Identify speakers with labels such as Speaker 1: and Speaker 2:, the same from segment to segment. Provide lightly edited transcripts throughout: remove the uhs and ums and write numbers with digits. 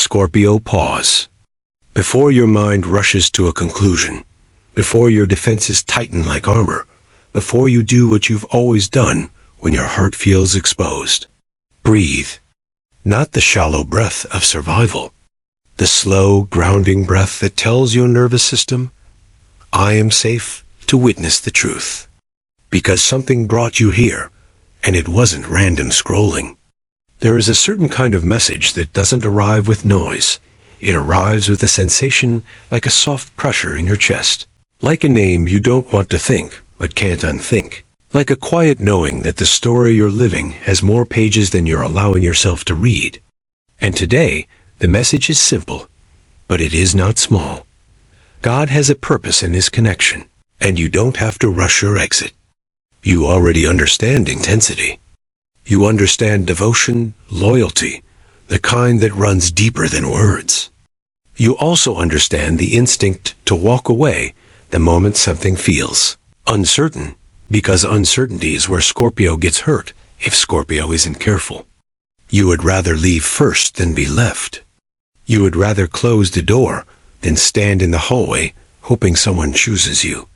Speaker 1: Scorpio, pause. Before your mind rushes to a conclusion, before your defenses tighten like armor, before you do what you've always done when your heart feels exposed. Breathe. Not the shallow breath of survival. The slow, grounding breath that tells your nervous system, I am safe to witness the truth. Because something brought you here, and it wasn't random scrolling. There is a certain kind of message that doesn't arrive with noise. It arrives with a sensation like a soft pressure in your chest. Like a name you don't want to think, but can't unthink. Like a quiet knowing that the story you're living has more pages than you're allowing yourself to read. And today, the message is simple, but it is not small. God has a purpose in this connection, and you don't have to rush your exit. You already understand intensity. You understand devotion, loyalty, the kind that runs deeper than words. You also understand the instinct to walk away the moment something feels uncertain, because uncertainty is where Scorpio gets hurt if Scorpio isn't careful. You would rather leave first than be left. You would rather close the door than stand in the hallway hoping someone chooses you.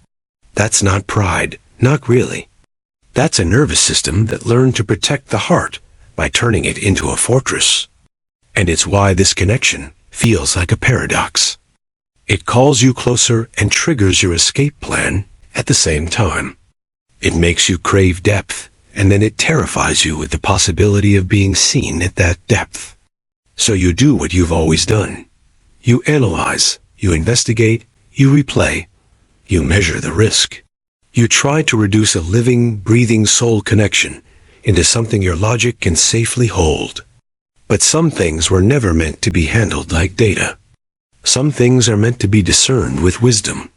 Speaker 1: That's not pride, not really. That's a nervous system that learned to protect the heart by turning it into a fortress. And it's why this connection feels like a paradox. It calls you closer and triggers your escape plan at the same time. It makes you crave depth, and then it terrifies you with the possibility of being seen at that depth. So you do what you've always done. You analyze, you investigate, you replay, you measure the risk. You try to reduce a living, breathing soul connection into something your logic can safely hold. But some things were never meant to be handled like data. Some things are meant to be discerned with wisdom.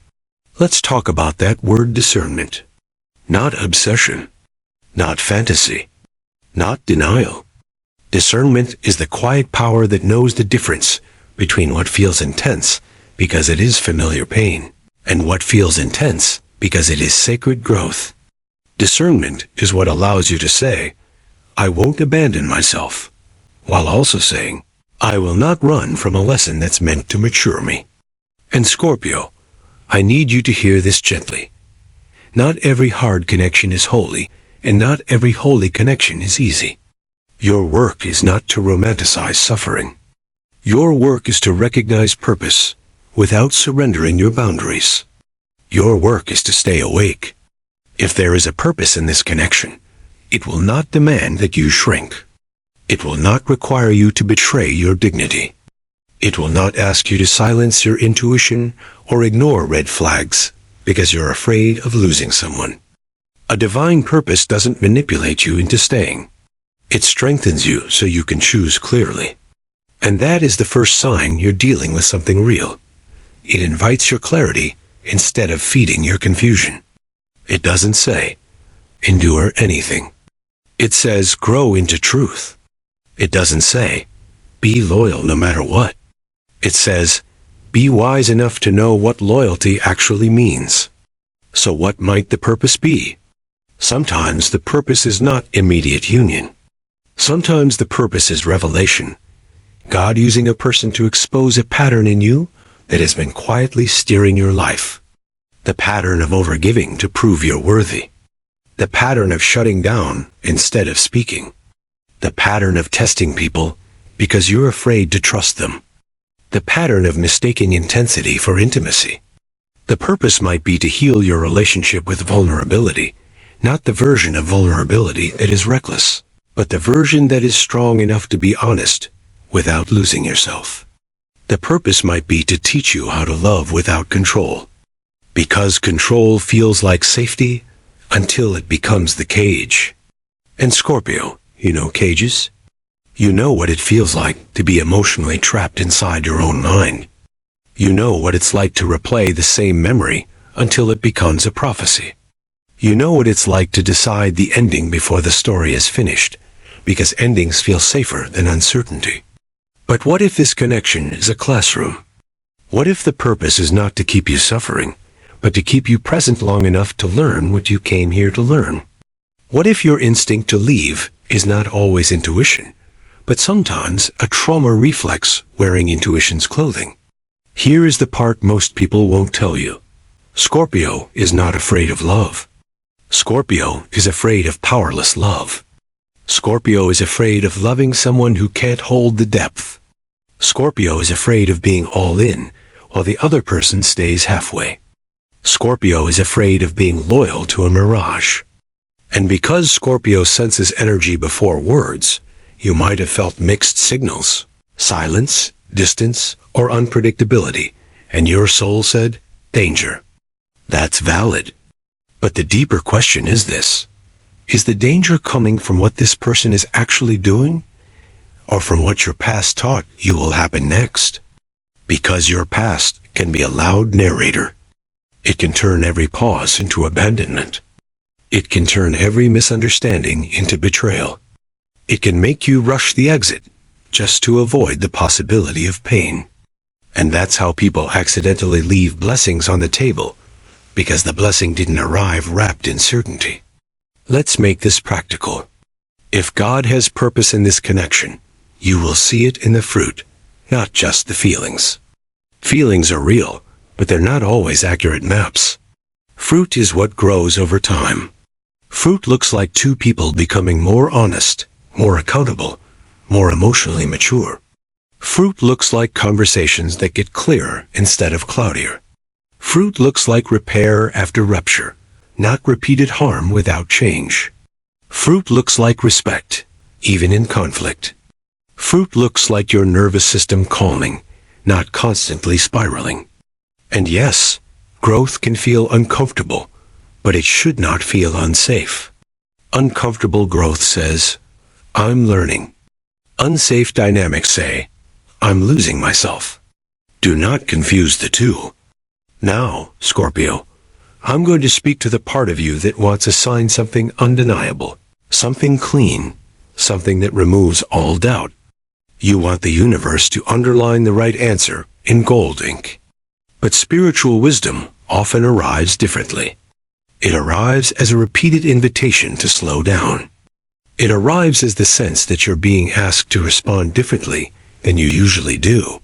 Speaker 1: Let's talk about that word discernment. Not obsession. Not fantasy. Not denial. Discernment is the quiet power that knows the difference between what feels intense because it is familiar pain and what feels intense because it is sacred growth. Discernment is what allows you to say, I won't abandon myself, while also saying, I will not run from a lesson that's meant to mature me. And Scorpio, I need you to hear this gently. Not every hard connection is holy, and not every holy connection is easy. Your work is not to romanticize suffering. Your work is to recognize purpose without surrendering your boundaries. Your work is to stay awake. If there is a purpose in this connection, it will not demand that you shrink. It will not require you to betray your dignity. It will not ask you to silence your intuition or ignore red flags because you're afraid of losing someone. A divine purpose doesn't manipulate you into staying. It strengthens you so you can choose clearly. And that is the first sign you're dealing with something real. It invites your clarity instead of feeding your confusion. It doesn't say, endure anything. It says, grow into truth. It doesn't say, be loyal no matter what. It says, be wise enough to know what loyalty actually means. So what might the purpose be? Sometimes the purpose is not immediate union. Sometimes the purpose is revelation. God using a person to expose a pattern in you that has been quietly steering your life. The pattern of overgiving to prove you're worthy. The pattern of shutting down instead of speaking. The pattern of testing people because you're afraid to trust them. The pattern of mistaking intensity for intimacy. The purpose might be to heal your relationship with vulnerability, not the version of vulnerability that is reckless, but the version that is strong enough to be honest without losing yourself. The purpose might be to teach you how to love without control, because control feels like safety until it becomes the cage. And Scorpio, you know cages? You know what it feels like to be emotionally trapped inside your own mind. You know what it's like to replay the same memory until it becomes a prophecy. You know what it's like to decide the ending before the story is finished, because endings feel safer than uncertainty. But what if this connection is a classroom? What if the purpose is not to keep you suffering, but to keep you present long enough to learn what you came here to learn? What if your instinct to leave is not always intuition, but sometimes a trauma reflex wearing intuition's clothing. Here is the part most people won't tell you. Scorpio is not afraid of love. Scorpio is afraid of powerless love. Scorpio is afraid of loving someone who can't hold the depth. Scorpio is afraid of being all in, while the other person stays halfway. Scorpio is afraid of being loyal to a mirage. And because Scorpio senses energy before words, you might have felt mixed signals, silence, distance, or unpredictability, and your soul said, danger. That's valid. But the deeper question is this. Is the danger coming from what this person is actually doing, or from what your past taught you will happen next? Because your past can be a loud narrator. It can turn every pause into abandonment. It can turn every misunderstanding into betrayal. It can make you rush the exit just to avoid the possibility of pain. And that's how people accidentally leave blessings on the table, because the blessing didn't arrive wrapped in certainty. Let's make this practical. If God has purpose in this connection, you will see it in the fruit, not just the feelings. Feelings are real, but they're not always accurate maps. Fruit is what grows over time. Fruit looks like two people becoming more honest, more accountable, more emotionally mature. Fruit looks like conversations that get clearer instead of cloudier. Fruit looks like repair after rupture, not repeated harm without change. Fruit looks like respect, even in conflict. Fruit looks like your nervous system calming, not constantly spiraling. And yes, growth can feel uncomfortable, but it should not feel unsafe. Uncomfortable growth says, I'm learning. Unsafe dynamics say, I'm losing myself. Do not confuse the two. Now, Scorpio, I'm going to speak to the part of you that wants to sign something undeniable, something clean, something that removes all doubt. You want the universe to underline the right answer in gold ink. But spiritual wisdom often arrives differently. It arrives as a repeated invitation to slow down. It arrives as the sense that you're being asked to respond differently than you usually do.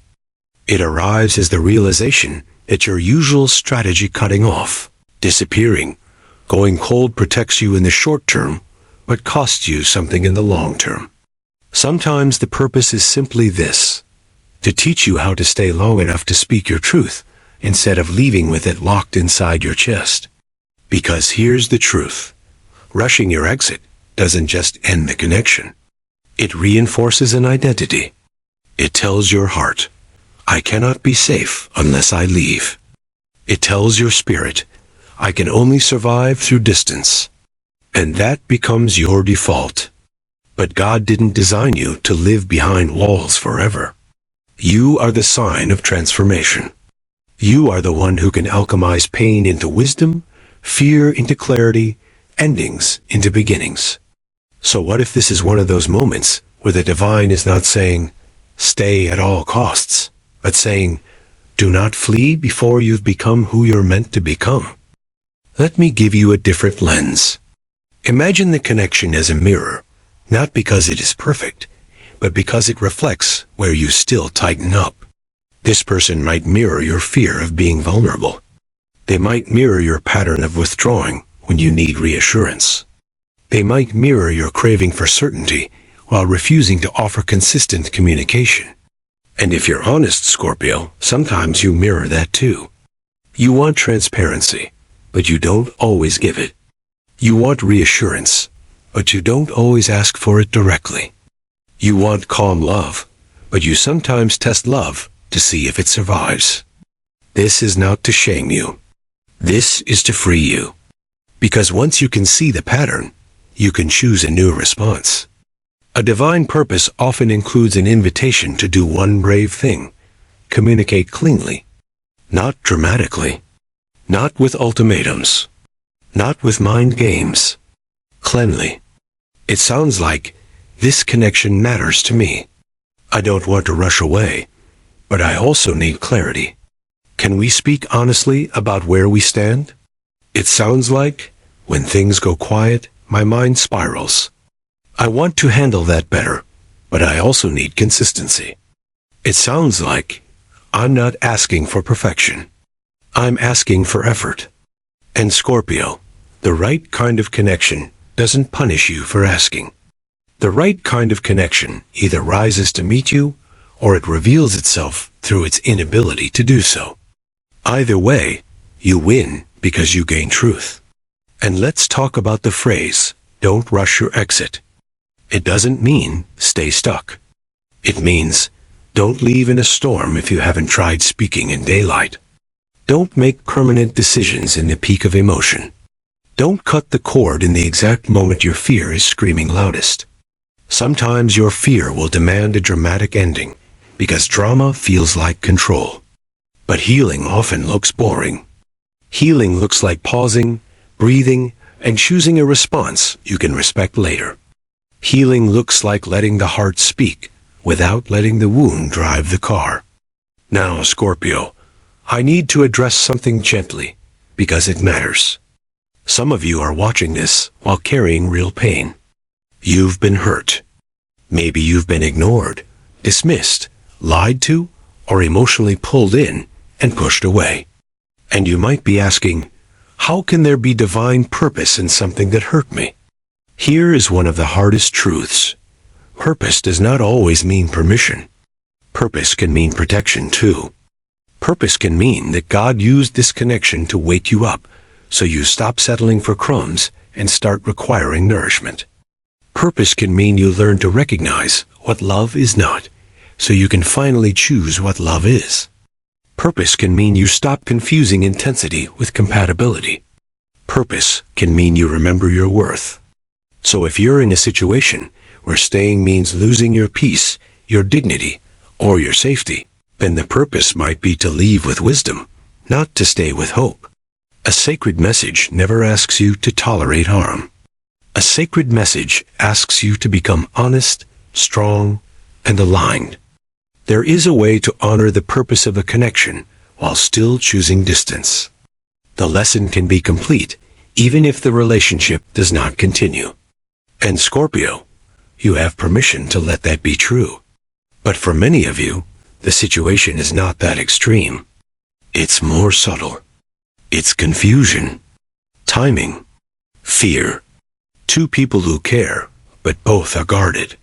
Speaker 1: It arrives as the realization that your usual strategy cutting off, disappearing, going cold protects you in the short term, but costs you something in the long term. Sometimes the purpose is simply this, to teach you how to stay long enough to speak your truth, instead of leaving with it locked inside your chest. Because here's the truth. Rushing your exit doesn't just end the connection. It reinforces an identity. It tells your heart, I cannot be safe unless I leave. It tells your spirit, I can only survive through distance. And that becomes your default. But God didn't design you to live behind walls forever. You are the sign of transformation. You are the one who can alchemize pain into wisdom, fear into clarity, endings into beginnings. So what if this is one of those moments where the divine is not saying, stay at all costs, but saying, do not flee before you've become who you're meant to become? Let me give you a different lens. Imagine the connection as a mirror, not because it is perfect, but because it reflects where you still tighten up. This person might mirror your fear of being vulnerable. They might mirror your pattern of withdrawing when you need reassurance. They might mirror your craving for certainty while refusing to offer consistent communication. And if you're honest, Scorpio, sometimes you mirror that too. You want transparency, but you don't always give it. You want reassurance, but you don't always ask for it directly. You want calm love, but you sometimes test love to see if it survives. This is not to shame you. This is to free you. Because once you can see the pattern, you can choose a new response. A divine purpose often includes an invitation to do one brave thing. Communicate cleanly. Not dramatically. Not with ultimatums. Not with mind games. Cleanly. It sounds like, this connection matters to me. I don't want to rush away, but I also need clarity. Can we speak honestly about where we stand? It sounds like, when things go quiet, my mind spirals. I want to handle that better, but I also need consistency. It sounds like I'm not asking for perfection. I'm asking for effort. And Scorpio, the right kind of connection doesn't punish you for asking. The right kind of connection either rises to meet you, or it reveals itself through its inability to do so. Either way, you win because you gain truth. And let's talk about the phrase, don't rush your exit. It doesn't mean stay stuck. It means don't leave in a storm if you haven't tried speaking in daylight. Don't make permanent decisions in the peak of emotion. Don't cut the cord in the exact moment your fear is screaming loudest. Sometimes your fear will demand a dramatic ending, because drama feels like control. But healing often looks boring. Healing looks like pausing, breathing, and choosing a response you can respect later. Healing looks like letting the heart speak, without letting the wound drive the car. Now, Scorpio, I need to address something gently, because it matters. Some of you are watching this while carrying real pain. You've been hurt. Maybe you've been ignored, dismissed, lied to, or emotionally pulled in and pushed away. And you might be asking, how can there be divine purpose in something that hurt me? Here is one of the hardest truths. Purpose does not always mean permission. Purpose can mean protection too. Purpose can mean that God used this connection to wake you up, so you stop settling for crumbs and start requiring nourishment. Purpose can mean you learn to recognize what love is not, so you can finally choose what love is. Purpose can mean you stop confusing intensity with compatibility. Purpose can mean you remember your worth. So if you're in a situation where staying means losing your peace, your dignity, or your safety, then the purpose might be to leave with wisdom, not to stay with hope. A sacred message never asks you to tolerate harm. A sacred message asks you to become honest, strong, and aligned. There is a way to honor the purpose of a connection while still choosing distance. The lesson can be complete, even if the relationship does not continue. And Scorpio, you have permission to let that be true. But for many of you, the situation is not that extreme. It's more subtle. It's confusion, timing, fear. Two people who care, but both are guarded.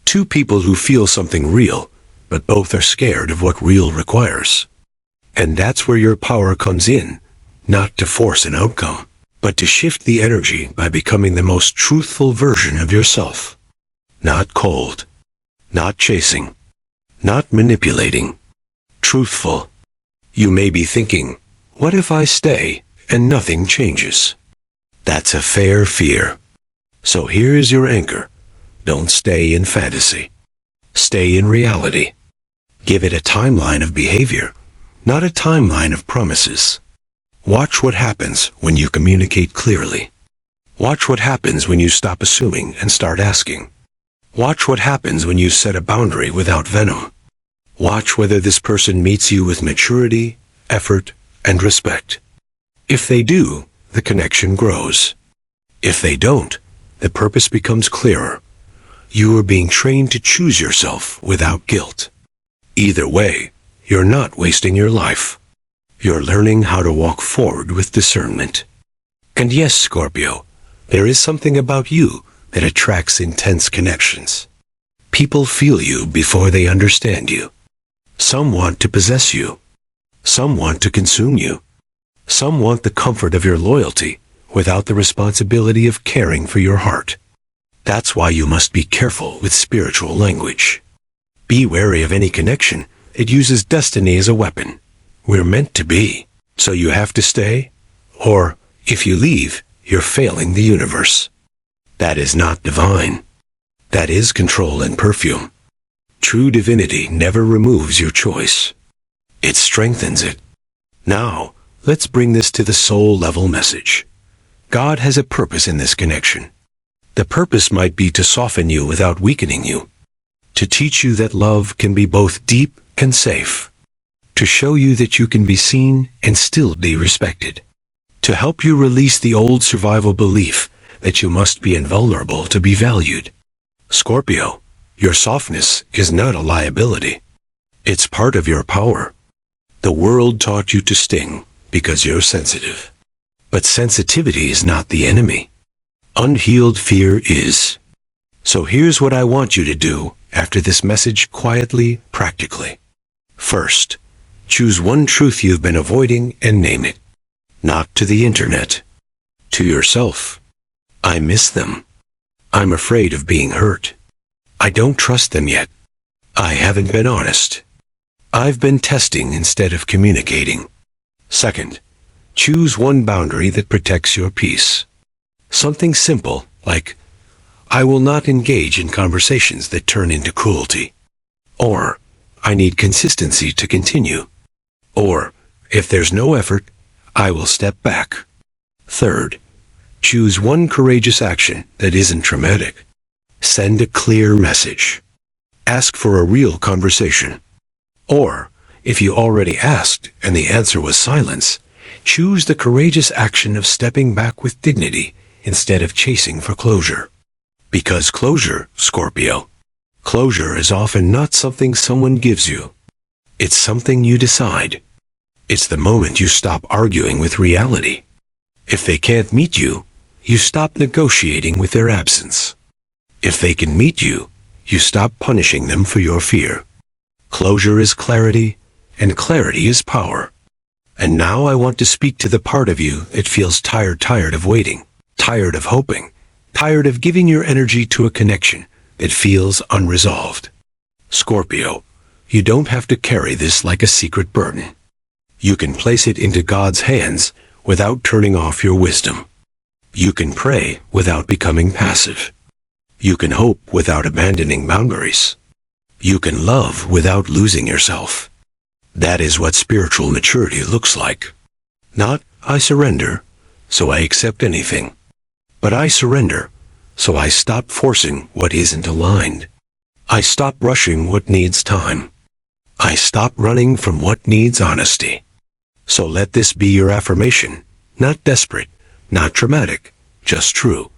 Speaker 1: Two people who feel something real, but both are scared of what real requires. And that's where your power comes in, not to force an outcome, but to shift the energy by becoming the most truthful version of yourself. Not cold, not chasing, not manipulating. Truthful. You may be thinking, what if I stay and nothing changes? That's a fair fear. So here's your anchor. Don't stay in fantasy. Stay in reality. Give it a timeline of behavior, not a timeline of promises. Watch what happens when you communicate clearly. Watch what happens when you stop assuming and start asking. Watch what happens when you set a boundary without venom. Watch whether this person meets you with maturity, effort, and respect. If they do, the connection grows. If they don't, the purpose becomes clearer. You are being trained to choose yourself without guilt. Either way, you're not wasting your life. You're learning how to walk forward with discernment. And yes, Scorpio, there is something about you that attracts intense connections. People feel you before they understand you. Some want to possess you. Some want to consume you. Some want the comfort of your loyalty without the responsibility of caring for your heart. That's why you must be careful with spiritual language. Be wary of any connection that uses destiny as a weapon. We're meant to be, so you have to stay, or if you leave, you're failing the universe. That is not divine. That is control and perfume. True divinity never removes your choice. It strengthens it. Now, let's bring this to the soul level message. God has a purpose in this connection. The purpose might be to soften you without weakening you, to teach you that love can be both deep and safe, to show you that you can be seen and still be respected, to help you release the old survival belief that you must be invulnerable to be valued. Scorpio, Your softness is not a liability. It's part of your power. The world taught you to sting because you're sensitive. But sensitivity is not the enemy. Unhealed fear is. So here's what I want you to do after this message quietly, practically. First, choose one truth you've been avoiding and name it. Not to the internet. To yourself. I miss them. I'm afraid of being hurt. I don't trust them yet. I haven't been honest. I've been testing instead of communicating. Second, choose one boundary that protects your peace. Something simple like, I will not engage in conversations that turn into cruelty. Or, I need consistency to continue. Or, if there's no effort, I will step back. Third, choose one courageous action that isn't traumatic. Send a clear message. Ask for a real conversation. Or, if you already asked and the answer was silence, choose the courageous action of stepping back with dignity instead of chasing for closure. Because closure, Scorpio, closure is often not something someone gives you. It's something you decide. It's the moment you stop arguing with reality. If they can't meet you, you stop negotiating with their absence. If they can meet you, you stop punishing them for your fear. Closure is clarity, and clarity is power. And now I want to speak to the part of you that feels tired of waiting, tired of hoping, tired of giving your energy to a connection that feels unresolved. Scorpio, you don't have to carry this like a secret burden. You can place it into God's hands without turning off your wisdom. You can pray without becoming passive. You can hope without abandoning boundaries. You can love without losing yourself. That is what spiritual maturity looks like. Not, I surrender, so I accept anything. But I surrender, so I stop forcing what isn't aligned. I stop rushing what needs time. I stop running from what needs honesty. So let this be your affirmation, not desperate, not dramatic, just true.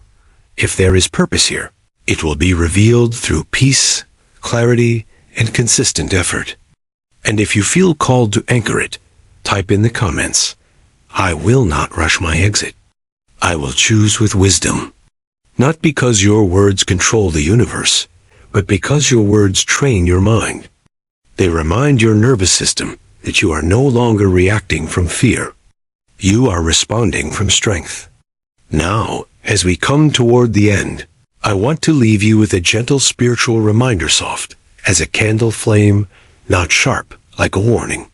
Speaker 1: If there is purpose here, it will be revealed through peace, clarity, and consistent effort. And if you feel called to anchor it, type in the comments, I will not rush my exit. I will choose with wisdom. Not because your words control the universe, but because your words train your mind. They remind your nervous system that you are no longer reacting from fear. You are responding from strength. Now, as we come toward the end, I want to leave you with a gentle spiritual reminder, soft as a candle flame, not sharp like a warning.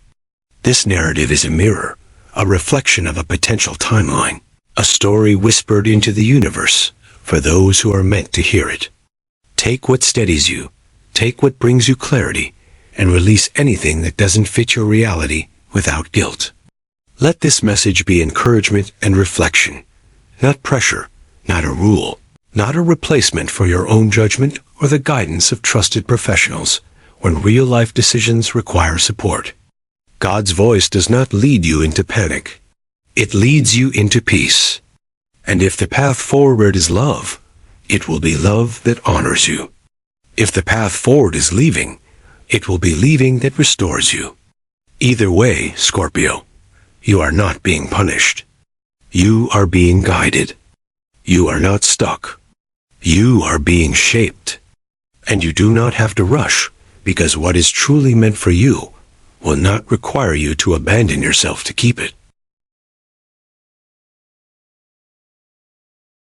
Speaker 1: This narrative is a mirror, a reflection of a potential timeline, a story whispered into the universe for those who are meant to hear it. Take what steadies you, take what brings you clarity, and release anything that doesn't fit your reality without guilt. Let this message be encouragement and reflection, not pressure, not a rule, not a replacement for your own judgment or the guidance of trusted professionals when real-life decisions require support. God's voice does not lead you into panic. It leads you into peace. And if the path forward is love, it will be love that honors you. If the path forward is leaving, it will be leaving that restores you. Either way, Scorpio, you are not being punished. You are being guided. You are not stuck. You are being shaped. And you do not have to rush, because what is truly meant for you will not require you to abandon yourself to keep it.